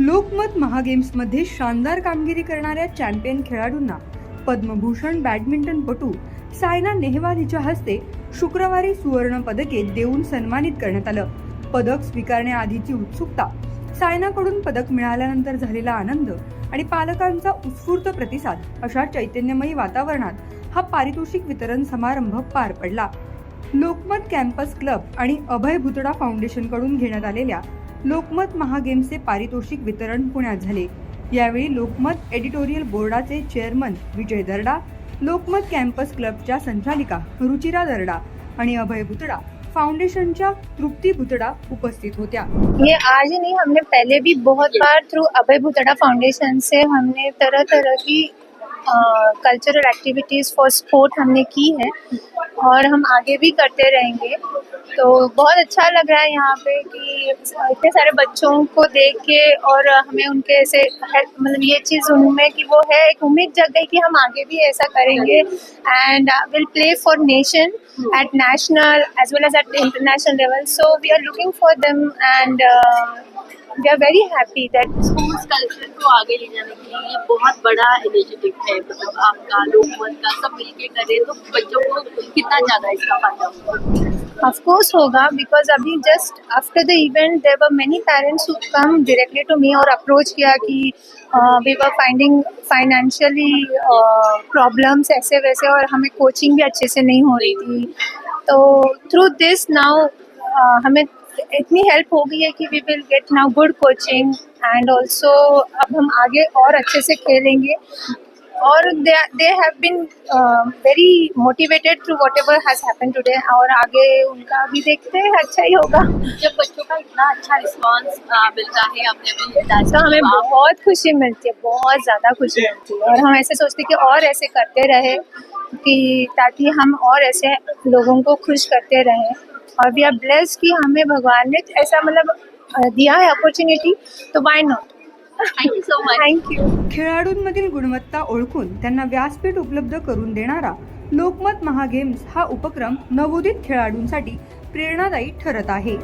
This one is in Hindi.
लोकमत महागेम्समध्ये शानदार कामगिरी करणाऱ्या चॅम्पियन खेळाडूंना पद्मभूषण बॅडमिंटनपटू सायना नेहवाल हिच्या हस्ते शुक्रवारी सुवर्ण पदके देऊन सन्मानित करण्यात आलं. पदक स्वीकारण्याआधीची उत्सुकता, सायनाकडून पदक मिळाल्यानंतर झालेला आनंद आणि पालकांचा उत्स्फूर्त प्रतिसाद अशा चैतन्यमयी वातावरणात हा पारितोषिक वितरण समारंभ पार पडला. लोकमत कॅम्पस क्लब आणि अभय भुतडा फाउंडेशन कडून घेण्यात आलेल्या लोकमत महागेम्सचे पारितोषिक वितरण पुण्यात झाले. यावेळी लोकमत एडिटोरियल बोर्डाचे चेअरमन विजय दर्डा, लोकमत कॅम्पस क्लबच्या संचालिका रुचिरा दर्डा आणि अभय भुतडा फाउंडेशनच्या तृप्ती भुतडा उपस्थित होत्या. ये आज ही नहीं, हमने पहले भी बहुत बार थ्रू अभय भुतड़ा फाउंडेशन से हमने तरह तरह की कल्चरल एक्टिविटीज फॉर स्पोर्ट हमने की है और हम आगे भी करते रहेंगे. तो बहुत अच्छा लग रहा है यहाँ पे कि इतने सारे बच्चों को देख के और हमें उनके ऐसे मतलब ये चीज़ उनमें कि वो है एक उम्मीद जग गई कि हम आगे भी ऐसा करेंगे and will play for nation at national as well as at the international level. So we are looking for them and we are very happy that schools culture को आगे ले जाने के लिए ये बहुत बड़ा इनिशिएटिव है. मतलब आपका लोकमत का सब मिलके करें तो बच्चों को कितना ज़्यादा इसका फायदा होगा. of course होगा, because अभी just after the event there were many parents who come directly to me और approach किया कि we were finding financially problems ऐसे वैसे और हमें कोचिंग भी अच्छे से नहीं हो रही थी. तो through this now हमें इतनी हेल्प हो गई है कि we will get now good coaching and also अब हम आगे और अच्छे से खेलेंगे और they have been very motivated through whatever has happen today और आगे उनका भी देखते हैं अच्छा ही होगा. जब बच्चों का इतना अच्छा रिस्पांस मिलता है अपने अपने तो हमें बहुत खुशी मिलती है, बहुत ज़्यादा खुशी मिलती है और हम ऐसे सोचते हैं कि और ऐसे करते रहे कि ताकि हम और ऐसे लोगों को खुश करते रहें. और वी आर ब्लेस्ड कि हमें भगवान ने ऐसा मतलब दिया है अपॉर्चुनिटी, तो why not. Thank you so much. Thank you. खेळाडूंमधील गुणवत्ता ओळखून त्यांना व्यासपीठ उपलब्ध करून देणारा लोकमत महागेम्स हा उपक्रम नवोदित खेळाडूंसाठी प्रेरणादायी ठरत आहे.